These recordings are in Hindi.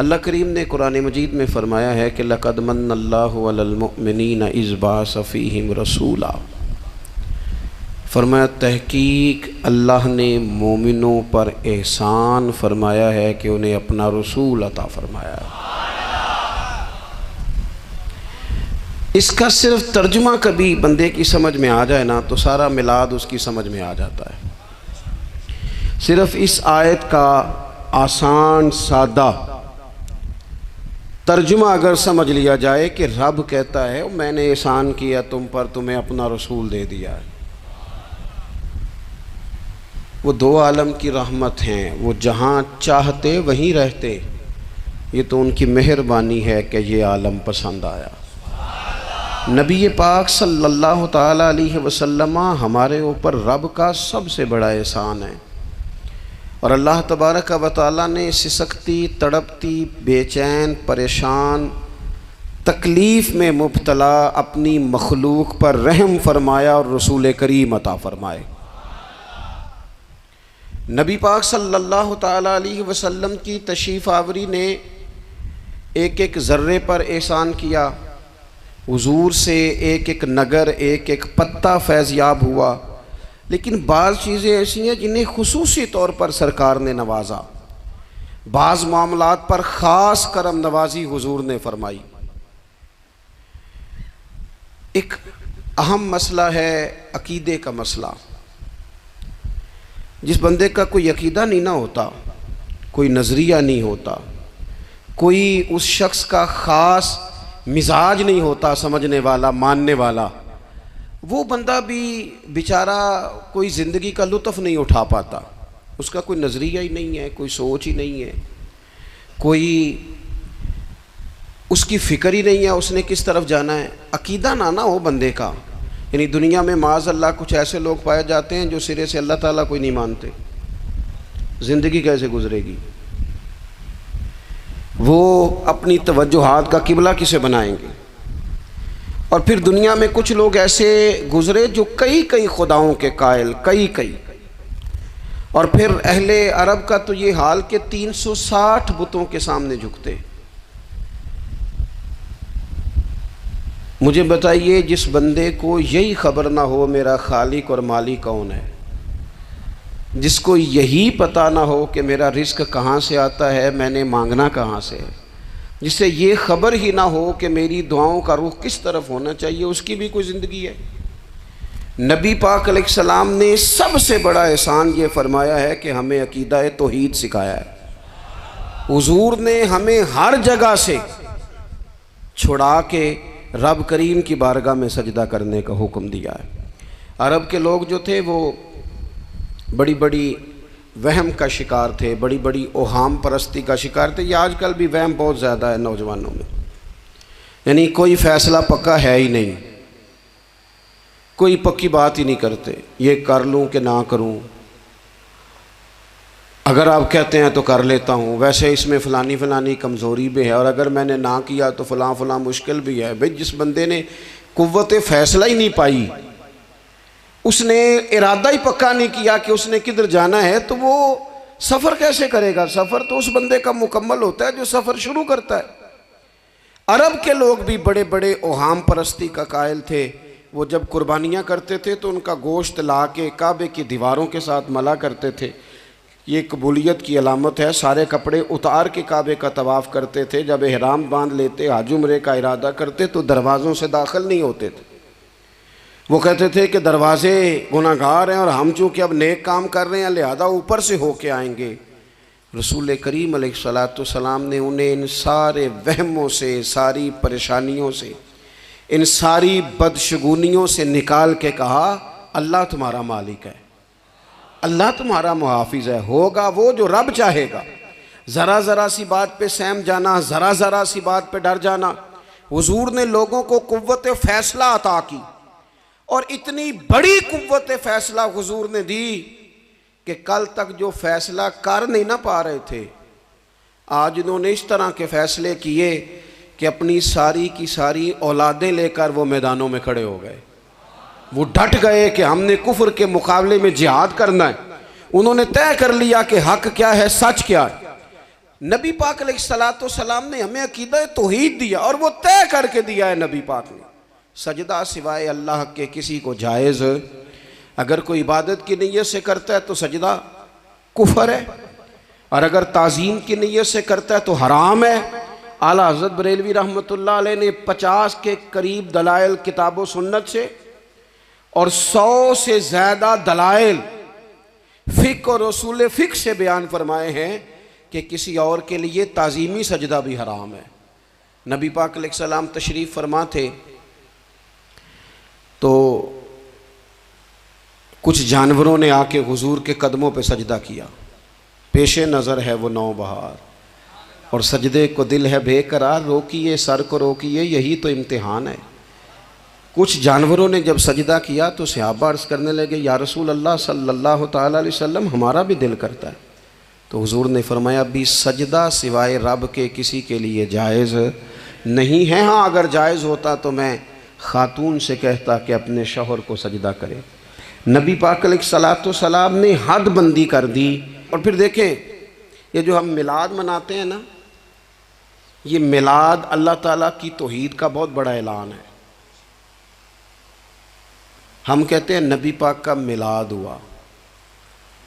अल्लाह करीम ने कुरान मजीद में फ़रमाया है कि लक़द मन्नल्लाहु अलल मुअमिनीना इज़ बअस फ़ीहिम रसूला। फरमाया तहकीक अल्लाह ने मोमिनों पर एहसान फरमाया है कि उन्हें अपना रसूल अता फरमाया। इसका सिर्फ तर्जुमा कभी बंदे की समझ में आ जाए ना तो सारा मिलाद उसकी समझ में आ जाता है। सिर्फ इस आयत का आसान सादा तर्जुमा अगर समझ लिया जाए कि रब कहता है मैंने एहसान किया तुम पर, तुम्हें अपना रसूल दे दिया है। वो दो आलम की रहमत हैं, वो जहाँ चाहते वहीं रहते। ये तो उनकी मेहरबानी है कि ये आलम पसंद आया। नबी पाक सल्लल्लाहु ताला अलैहि वसल्लम हमारे ऊपर रब का सबसे बड़ा एहसान है। और अल्लाह तबारक व तआला ने सिसकती, तड़पती, बेचैन, परेशान, तकलीफ़ में मुब्तला अपनी मखलूक पर रहम फरमाया और रसूल करीम अता फरमाए। नबी पाक सल्लल्लाहु ताला अलैहि वसल्लम की तशरीफ़ आवरी ने एक एक ज़र्रे पर एहसान किया। हुजूर से एक एक नगर, एक एक पत्ता फैज़याब हुआ। लेकिन बाज़ चीज़ें ऐसी हैं जिन्हें खुसूसी तौर पर सरकार ने नवाजा। बाज़ मामलात पर ख़ास करम नवाजी हुजूर ने फरमाई। एक अहम मसला है अकीदे का मसला। जिस बंदे का कोई अकीदा नहीं ना होता, कोई नज़रिया नहीं होता, कोई उस शख्स का ख़ास मिजाज नहीं होता समझने वाला, मानने वाला, वो बंदा भी बेचारा कोई ज़िंदगी का लुत्फ़ नहीं उठा पाता। उसका कोई नज़रिया ही नहीं है, कोई सोच ही नहीं है, कोई उसकी फ़िक्र ही नहीं है उसने किस तरफ जाना है। अकीदा ना हो बंदे का, यानी दुनिया में माज़ अल्लाह कुछ ऐसे लोग पाए जाते हैं जो सिरे से अल्लाह ताला कोई नहीं मानते। ज़िंदगी कैसे गुजरेगी? वो अपनी तवज्जुहात का किबला किसे बनाएंगे? और फिर दुनिया में कुछ लोग ऐसे गुज़रे जो कई कई खुदाओं के कायल, कई। और फिर अहले अरब का तो ये हाल कि 360 बुतों के सामने झुकते। मुझे बताइए, जिस बंदे को यही खबर ना हो मेरा खालिक और मालिक कौन है, जिसको यही पता ना हो कि मेरा रिस्क कहाँ से आता है, मैंने मांगना कहाँ से है, जिससे ये ख़बर ही ना हो कि मेरी दुआओं का रुख किस तरफ होना चाहिए, उसकी भी कोई ज़िंदगी है? नबी पाक अलैहिस्सलाम ने सबसे बड़ा एहसान ये फरमाया है कि हमें अकीदा तौहीद सिखाया है। हुजूर ने हमें हर जगह से छुड़ा के रब करीम की बारगाह में सजदा करने का हुक्म दिया है। अरब के लोग जो थे वो बड़ी बड़ी वहम का शिकार थे, बड़ी बड़ी ओहाम परस्ती का शिकार थे। ये आजकल भी वहम बहुत ज़्यादा है नौजवानों में, यानी कोई फ़ैसला पक्का है ही नहीं, कोई पक्की बात ही नहीं करते, ये कर लूँ कि ना करूँ, अगर आप कहते हैं तो कर लेता हूँ, वैसे इसमें फ़लानी कमज़ोरी भी है, और अगर मैंने ना किया तो फ़लाँ मुश्किल भी है। भाई जिस बंदे ने कुव्वत फ़ैसला ही नहीं पाई, उसने इरादा ही पक्का नहीं किया कि उसने किधर जाना है, तो वो सफ़र कैसे करेगा? सफ़र तो उस बंदे का मुकम्मल होता है जो सफ़र शुरू करता है। अरब के लोग भी बड़े बड़े ओहाम परस्ती का कायल थे। वो जब कुर्बानियाँ करते थे तो उनका गोश्त ला के काबे की दीवारों के साथ मला करते थे। ये कबूलियत की अलामत है। सारे कपड़े उतार के काबे का तवाफ़ करते थे। जब एहराम बांध लेते, हज उम्रे का इरादा करते, तो दरवाज़ों से दाखिल नहीं होते थे। वो कहते थे कि दरवाज़े गुनाहगार हैं और हम चूँकि अब नेक काम कर रहे हैं लिहाजा ऊपर से होके आएंगे। रसूल करीम अलैहिस्सलाम ने उन्हें इन सारे वहमों से, सारी परेशानियों से, इन सारी बदशगुनियों से निकाल के कहा अल्लाह तुम्हारा मालिक है, अल्लाह तुम्हारा मुहाफिज है। होगा वो जो रब चाहेगा। ज़रा ज़रा सी बात पे सहम जाना, ज़रा ज़रा सी बात पे डर जाना। हुजूर ने लोगों को कुव्वत फ़ैसला अता की, और इतनी बड़ी कुव्वत फ़ैसला हुजूर ने दी कि कल तक जो फ़ैसला कर नहीं ना पा रहे थे, आज इन्होंने इस तरह के फ़ैसले किए कि अपनी सारी की सारी औलादें लेकर वो मैदानों में खड़े हो गए। वो डट गए कि हमने कुफ्र के मुकाबले में जिहाद करना है। उन्होंने तय कर लिया कि हक क्या है, सच क्या है। नबी पाक अलैहिस्सलाम ने हमें अकीदा तौहीद दिया और वो तय करके दिया है नबी पाक ने, सजदा सिवाय अल्लाह के किसी को जायज़, अगर कोई इबादत की नीयत से करता है तो सजदा कुफर है, और अगर ताज़ीम की नीयत से करता है तो हराम है। आला हज़रत बरेलवी रहमतुल्लाह अलैह ने 50 के करीब दलाइल किताब सुन्नत से और 100 से ज़्यादा दलाइल फ़िक़्ह और उसूल फ़िक़्ह से बयान फरमाए हैं कि किसी और के लिए ताज़ीमी सजदा भी हराम है। नबी पाक अलैहिस्सलाम तशरीफ़ फरमा थे तो कुछ जानवरों ने आके हुजूर के कदमों पे सजदा किया, पेशे नज़र है वो नौबहार और सजदे को दिल है बेकरार, रोकिए सर को रोकिए यही तो इम्तिहान है। कुछ जानवरों ने जब सजदा किया तो सहाबा अर्ज़ करने लगे, या रसूल अल्लाह सल्लल्लाहु तआला अलैहि वसल्लम हमारा भी दिल करता है। तो हुजूर ने फरमाया, भी सजदा सिवाय रब के किसी के लिए जायज़ नहीं है। हाँ, अगर जायज़ होता तो मैं ख़ातून से कहता कि अपने शौहर को सजदा करे। नबी पाक अलैहिस्सलाम ने हद बंदी कर दी। और फिर देखें, ये जो हम मिलाद मनाते हैं ना, ये मिलाद अल्लाह ताला की तौहीद का बहुत बड़ा ऐलान है। हम कहते हैं नबी पाक का मिलाद हुआ,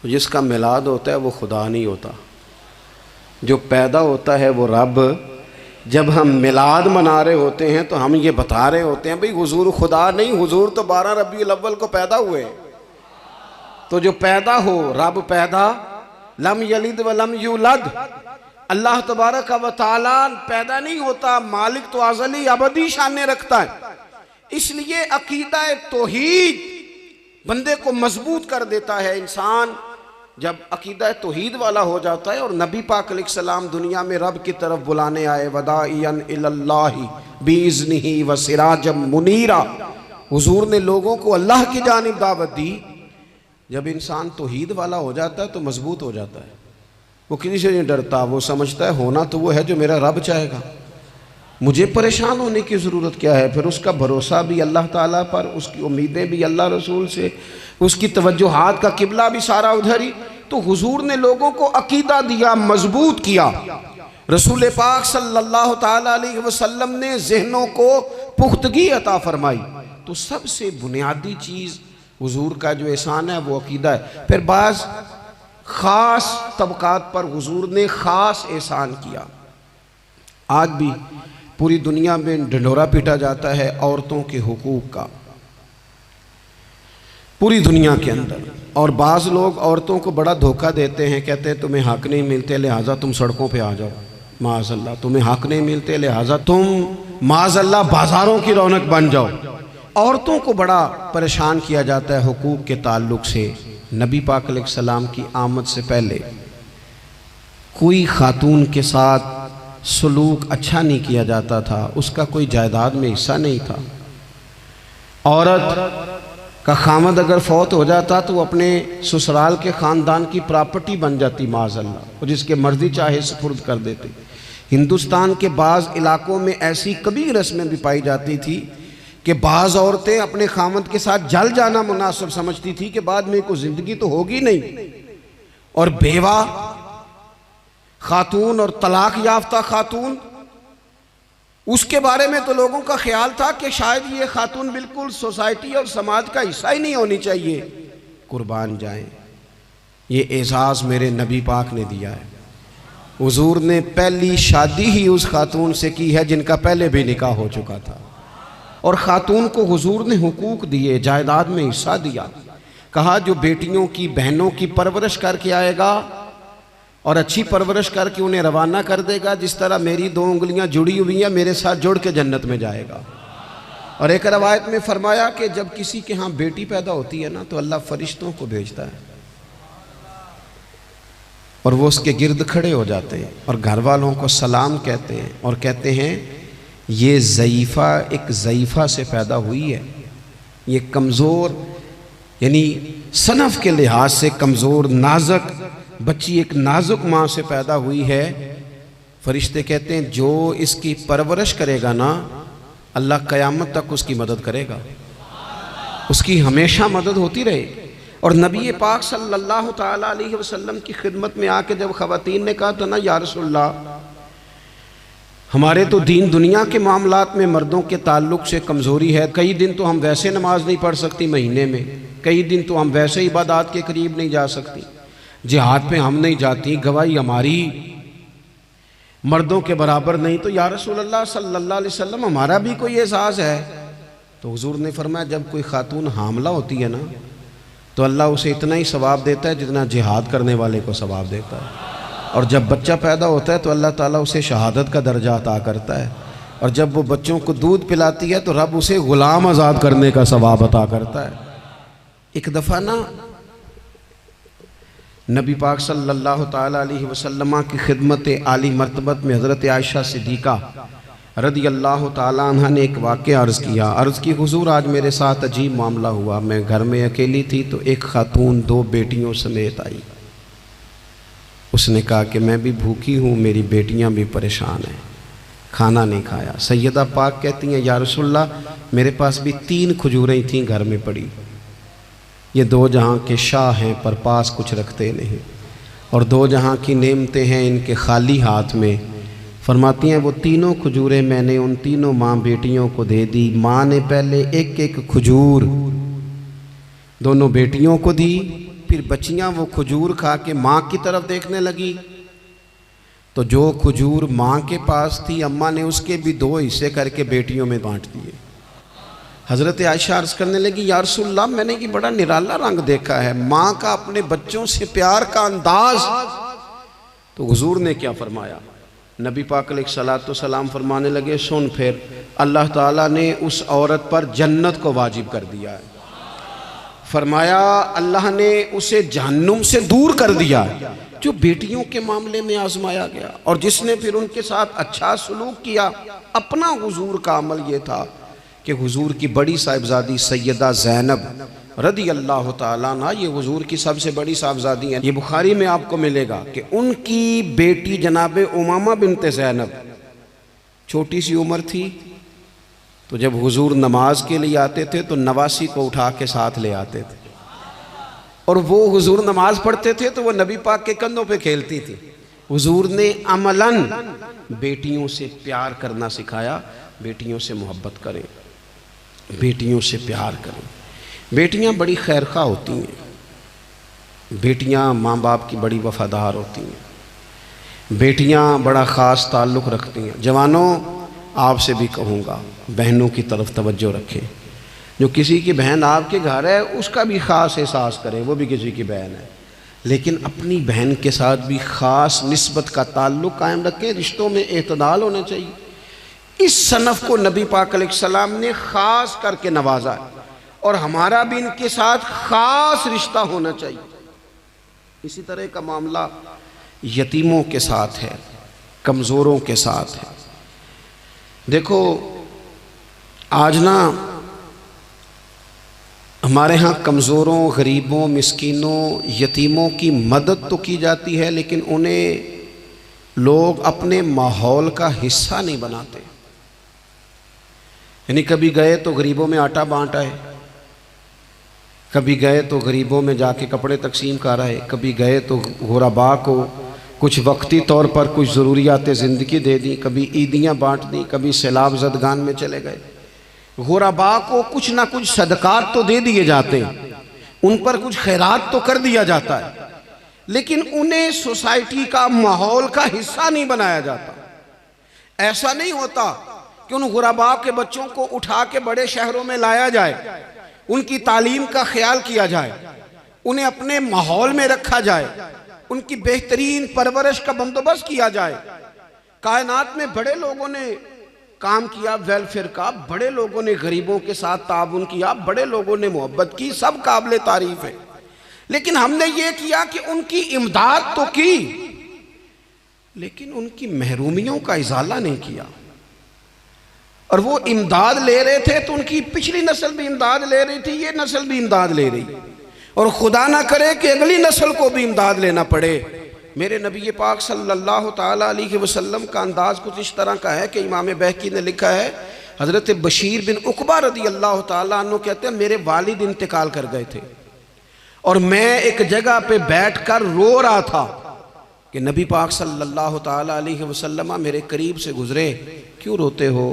जिसका मिलाद होता है वो खुदा नहीं होता, जो पैदा होता है वो रब। जब हम मिलाद मना रहे होते हैं तो हम ये बता रहे होते हैं भाई हुजूर खुदा नहीं, हुजूर तो 12 रबीउल अव्वल को पैदा हुए। तो जो पैदा हो, रब पैदा, लम यलिद व लम यूलद, अल्लाह तबारक व तआला पैदा नहीं होता, मालिक तो अज़ली अबदी शान रखता है। इसलिए अकीदा तौहीद बंदे को मजबूत कर देता है। इंसान जब अकीदा तौहीद वाला हो जाता है और नबी पाक अलैहिस्सलाम दुनिया में रब की तरफ बुलाने आए, वदाइयन इलल्लाहि बिइज़्निही व सिराजम मुनीरा, हुजूर ने लोगों को अल्लाह की जानिब दावत दी। जब इंसान तौहीद वाला हो जाता है तो मजबूत हो जाता है, वो किसी से नहीं डरता, वो समझता है होना तो वो है जो मेरा रब चाहेगा, मुझे परेशान होने की ज़रूरत क्या है। फिर उसका भरोसा भी अल्लाह ताला पर, उसकी उम्मीदें भी अल्लाह रसूल से, उसकी तवज्जुहात का किबला भी सारा उधर ही। तो हुजूर ने लोगों को अकीदा दिया, मजबूत किया। रसूल पाक सल्लल्लाहु ताला अलैहि वसल्लम ने ज़हनों को पुख्तगी अता फरमाई। तो सबसे बुनियादी चीज़ हुजूर का जो एहसान है वो अकीदा है। फिर बाज़ ख़ास तबकात पर हुजूर ने ख़ास एहसान किया। आज भी पूरी दुनिया में ढिंढोरा पीटा जाता है औरतों के हुकूक का, पूरी दुनिया के अंदर। और बाज़ लोग औरतों को बड़ा धोखा देते हैं, कहते हैं तुम्हें हक नहीं मिलते लिहाजा तुम सड़कों पे आ जाओ, माज़अल्लाह तुम्हें हक नहीं मिलते लिहाजा तुम माज़अल्लाह बाज़ारों की रौनक बन जाओ। औरतों को बड़ा परेशान किया जाता है हुकूक के ताल्लुक़ से। नबी पाक अलैहिस्सलाम की आमद से पहले कोई खातून के साथ सलूक अच्छा नहीं किया जाता था, उसका कोई जायदाद में हिस्सा नहीं था। औरत का खामद अगर फौत हो जाता तो वो अपने ससुराल के ख़ानदान की प्रॉपर्टी बन जाती माज़अल्लाह, और जिसके मर्जी चाहे सुपुर्द कर देते। हिंदुस्तान के बाज़ इलाकों में ऐसी कभी रस्में भी पाई जाती थी कि बाज़ औरतें अपने खामद के साथ जल जाना मुनासिब समझती थी कि बाद में कोई ज़िंदगी तो होगी नहीं। और बेवा खातून और तलाक याफ्ता खातून, उसके बारे में तो लोगों का ख्याल था कि शायद ये खातून बिल्कुल सोसाइटी और समाज का हिस्सा ही नहीं होनी चाहिए। कुर्बान जाएं, ये एजाज़ मेरे नबी पाक ने दिया है। हुजूर ने पहली शादी ही उस खातून से की है जिनका पहले भी निकाह हो चुका था, और खातून को हुजूर ने हुकूक दिए, जायदाद में हिस्सा दिया। कहा जो बेटियों की बहनों की परवरिश करके आएगा और अच्छी परवरिश करके उन्हें रवाना कर देगा, जिस तरह मेरी 2 उंगलियां जुड़ी हुई हैं मेरे साथ जुड़ के जन्नत में जाएगा। और एक रवायत में फरमाया कि जब किसी के यहाँ बेटी पैदा होती है ना तो अल्लाह फरिश्तों को भेजता है और वो उसके गिर्द खड़े हो जाते हैं और घर वालों को सलाम कहते हैं और कहते हैं ये ज़ईफ़ा एक ज़ईफ़ा से पैदा हुई है, ये कमज़ोर यानी सनफ़ के लिहाज से कमज़ोर नाजुक बच्ची एक नाजुक माँ से पैदा हुई है। फरिश्ते कहते हैं जो इसकी परवरिश करेगा ना अल्लाह क़यामत तक उसकी मदद करेगा, उसकी हमेशा मदद होती रहे। और नबी पाक सल्लल्लाहु ताला अलैहि वसल्लम की खिदमत में आके जब ख़वातीन ने कहा था ना, या रसूलल्लाह हमारे तो दीन दुनिया के मामलात में मर्दों के ताल्लुक़ से कमज़ोरी है, कई दिन तो हम वैसे नमाज नहीं पढ़ सकती महीने में, कई दिन तो हम वैसे इबादत के करीब नहीं जा सकती, जिहाद पे हम नहीं जाती, गवाही हमारी मर्दों के बराबर नहीं, तो या रसूलल्लाह सल्लल्लाहु अलैहि वसल्लम हमारा भी कोई एहसास है? तो हुजूर ने फरमाया जब कोई खातून हामला होती है ना, तो अल्लाह उसे इतना ही सवाब देता है जितना जिहाद करने वाले को सवाब देता है, और जब बच्चा पैदा होता है तो अल्लाह ताला उसे शहादत का दर्जा अता करता है, और जब वो बच्चों को दूध पिलाती है तो रब उसे ग़ुलाम आज़ाद करने का सवाब अता करता है। एक दफ़ा ना नबी पाक सल्लल्लाहु ताला अलैहि वसल्लम की खिदमत आली मर्तबत में हज़रत आयशा सिद्दीक़ा रदी अल्लाह ताला अन्हा ने एक वाक़या अर्ज़ किया। अर्ज़ की हुज़ूर आज मेरे साथ अजीब मामला हुआ, मैं घर में अकेली थी तो एक खातून 2 बेटियों समेत आई। उसने कहा कि मैं भी भूखी हूँ, मेरी बेटियाँ भी परेशान हैं, खाना नहीं खाया। सैयदा पाक कहती हैं या रसूलल्लाह मेरे पास भी 3 खजूरें थीं घर में पड़ी, ये 2 जहाँ के शाह हैं पर पास कुछ रखते नहीं, और 2 जहाँ की नेमतें हैं इनके खाली हाथ में। फरमाती हैं वो तीनों खजूरें मैंने उन तीनों माँ बेटियों को दे दी। माँ ने पहले एक एक खजूर दोनों बेटियों को दी, फिर बच्चियाँ वो खजूर खा के माँ की तरफ देखने लगी, तो जो खजूर माँ के पास थी अम्मा ने उसके भी 2 हिस्से करके बेटियों में बांट दिए। हज़रत आयशा अर्ज़ करने लगी या रसूलल्लाह मैंने ये बड़ा निराला रंग देखा है, माँ का अपने बच्चों से प्यार का अंदाज। तो हुजूर ने क्या फरमाया? नबी पाक अलैहिस्सलातु सलाम फरमाने लगे सुन, फिर अल्लाह ताला ने उस औरत पर जन्नत को वाजिब कर दिया है। फरमाया अल्लाह ने उसे जहन्नुम से दूर कर दिया जो बेटियों के मामले में आजमाया गया, और जिसने फिर उनके साथ अच्छा सलूक किया। अपना हुजूर का अमल ये था कि हुजूर की बड़ी साहिबजादी सैयदा ज़ैनब रदी अल्लाह ताला अन्हा, ये हुजूर की सबसे बड़ी साहिबजादी हैं। ये बुखारी में आपको मिलेगा कि उनकी बेटी जनाब उमामा बिनते ज़ैनब छोटी सी उम्र थी, तो जब हुजूर नमाज के लिए आते थे तो नवासी को उठा के साथ ले आते थे, और वो हुजूर नमाज पढ़ते थे तो वो नबी पाक के कंधों पे खेलती थी। हुजूर ने अमलन बेटियों से प्यार करना सिखाया, बेटियों से मोहब्बत करें, बेटियों से प्यार करें। बेटियां बड़ी खैरखा होती हैं, बेटियां माँ बाप की बड़ी वफ़ादार होती हैं, बेटियां बड़ा ख़ास ताल्लुक़ रखती हैं। जवानों आपसे भी कहूँगा बहनों की तरफ तवज्जो रखें। जो किसी की बहन आपके घर है उसका भी ख़ास एहसास करें, वो भी किसी की बहन है, लेकिन अपनी बहन के साथ भी ख़ास निस्बत का ताल्लुक़ कायम रखें। रिश्तों में एतदाल होना चाहिए। इस सनफ़ को नबी पाक अलैहिस्सलाम ने ख़ास करके नवाजा है, और हमारा भी इनके साथ ख़ास रिश्ता होना चाहिए। इसी तरह का मामला यतीमों के साथ है, कमज़ोरों के साथ है। देखो आज ना हमारे यहाँ कमज़ोरों, गरीबों, मिस्कीनों, यतीमों की मदद तो की जाती है, लेकिन उन्हें लोग अपने माहौल का हिस्सा नहीं बनाते। यानी कभी गए तो गरीबों में आटा बांटा है, कभी गए तो गरीबों में जाके कपड़े तकसीम कर रहे, कभी गए तो गुरबा को कुछ वक्ती तौर पर कुछ ज़रूरियात ज़िंदगी दे दी, कभी ईदियाँ बांट दी, कभी सैलाब ज़दगान में चले गए। गुरबा को कुछ ना कुछ सदकात तो दे दिए जाते हैं, उन पर कुछ खैरात तो कर दिया जाता है, लेकिन उन्हें सोसाइटी का माहौल का हिस्सा नहीं बनाया जाता। ऐसा नहीं होता कि उन गुरबा के बच्चों को उठा के बड़े शहरों में लाया जाए, उनकी तालीम का ख्याल किया जाए, उन्हें अपने माहौल में रखा जाए, उनकी बेहतरीन परवरिश का बंदोबस्त किया जाए। कायनात में बड़े लोगों ने काम किया वेलफेयर का, बड़े लोगों ने गरीबों के साथ ताउन किया, बड़े लोगों ने मोहब्बत की, सब काबिल तारीफ है। लेकिन हमने ये किया कि उनकी इमदाद तो की, लेकिन उनकी महरूमियों का इजाला नहीं किया। और वो इमदाद ले रहे थे तो उनकी पिछली नस्ल भी इमदाद ले रही थी, ये नस्ल भी इमदाद ले रही, और खुदा ना करे कि अगली नस्ल को भी इमदाद लेना पड़े। मेरे नबी पाक सल्लल्लाहु ताला अलैहि वसल्लम का अंदाज़ कुछ इस तरह का है कि इमाम बहकी ने लिखा है, हज़रत बशीर बिन उक़बा रदी अल्लाह ताला अन्हु कहते हैं मेरे वालिद इंतकाल कर गए थे, और मैं एक जगह पे बैठकर रो रहा था कि नबी पाक सल्लल्लाहु ताला अलैहि वसल्लम मेरे करीब से गुजरे, क्यों रोते हो?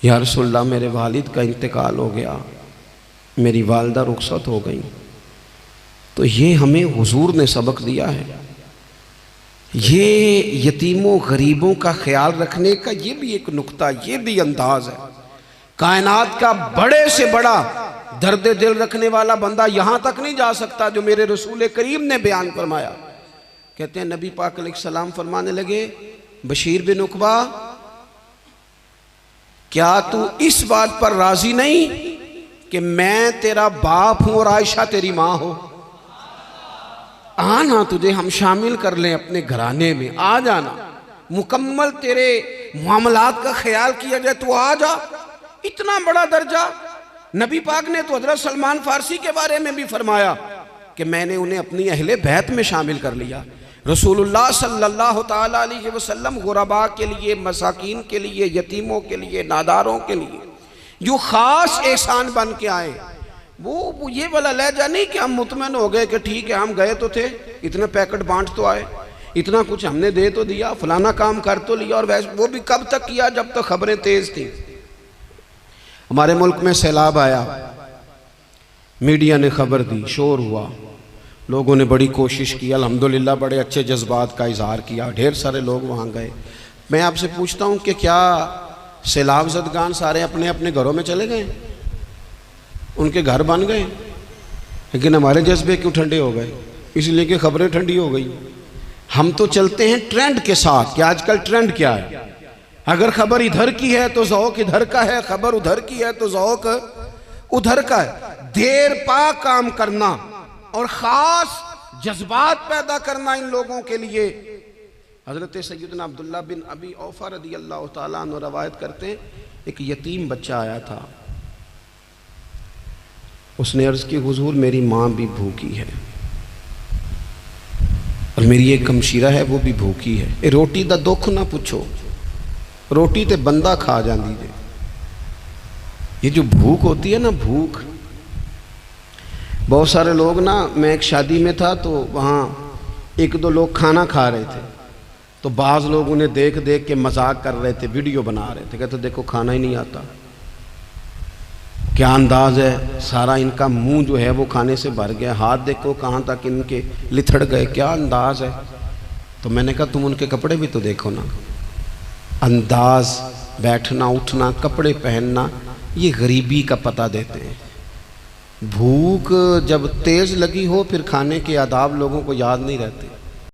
या रसूलल्लाह मेरे वालिद का इंतकाल हो गया, मेरी वालदा रुखसत हो गई। तो ये हमें हुजूर ने सबक दिया है। ये यतीमों गरीबों का ख्याल रखने का ये भी एक नुक्ता, ये भी अंदाज है। कायनात का बड़े से बड़ा दर्द दिल रखने वाला बंदा यहाँ तक नहीं जा सकता जो मेरे रसूल करीम ने बयान फरमाया। कहते हैं नबी पाक अलैहिस्सलाम फरमाने लगे, बशीर बिन उकबा, क्या तू इस बात पर राजी नहीं कि मैं तेरा बाप हूं और आयशा तेरी मां हो? आना, तुझे हम शामिल कर लें अपने घराने में, आ जाना, मुकम्मल तेरे मामलात का ख्याल किया जाए, तू आ जा। इतना बड़ा दर्जा। नबी पाक ने तो हजरत सलमान फारसी के बारे में भी फरमाया कि मैंने उन्हें अपनी अहले बैत में शामिल कर लिया। रसूलुल्लाह सल्लल्लाहु ताला अलैहि वसल्लम गुरबा के लिए, मसाकीन के लिए, यतीमों के लिए, नादारों के लिए जो ख़ास एहसान बन के आए, वो ये वाला लहजा नहीं कि हम मुतमईन हो गए कि ठीक है हम गए तो थे, इतने पैकेट बांट तो आए, इतना कुछ हमने दे तो दिया, फलाना काम कर तो लिया, और वैसे वो भी कब तक किया जब तक खबरें तेज थी। हमारे मुल्क में सैलाब आया, मीडिया ने खबर दी, शोर हुआ, लोगों ने बड़ी कोशिश की, अल्हम्दुलिल्लाह बड़े अच्छे जज्बात का इजहार किया, ढेर सारे लोग वहाँ गए। मैं आपसे पूछता हूँ कि क्या सैलाब ज़दगान सारे अपने अपने घरों में चले गए? उनके घर बन गए? लेकिन हमारे जज्बे क्यों ठंडे हो गए? इसलिए कि खबरें ठंडी हो गई। हम तो चलते हैं ट्रेंड के साथ कि आजकल ट्रेंड क्या है। अगर खबर इधर की है तो ज़ौक़ इधर का है, खबर उधर की है तो ज़ौक़ उधर का है। देर पा काम करना और ख़ास जज्बात पैदा करना इन लोगों के लिए। हज़रत सैयदना अब्दुल्लाह बिन अबी औफ़ा रज़ियल्लाहु ताला अन्हु रवायत करते हैं, एक यतीम बच्चा आया था, उसने अर्ज़ की हुज़ूर मेरी माँ भी भूखी है और मेरी एक कमशीरा है वो भी भूखी है, ए रोटी दा दुख ना पूछो, रोटी ते बंदा खा जाती है। ये जो भूख होती है ना, भूख, बहुत सारे लोग ना, मैं एक शादी में था तो वहाँ एक दो लोग खाना खा रहे थे, तो बाज़ लोग उन्हें देख देख के मजाक कर रहे थे, वीडियो बना रहे थे, कहते देखो खाना ही नहीं आता, क्या अंदाज है, सारा इनका मुंह जो है वो खाने से भर गया, हाथ देखो कहाँ तक इनके लिथड़ गए, क्या अंदाज है। तो मैंने कहा तुम उनके कपड़े भी तो देखो ना, अंदाज, बैठना उठना, कपड़े पहनना, ये गरीबी का पता देते हैं। भूख जब तेज़ लगी हो फिर खाने के आदाब लोगों को याद नहीं रहते।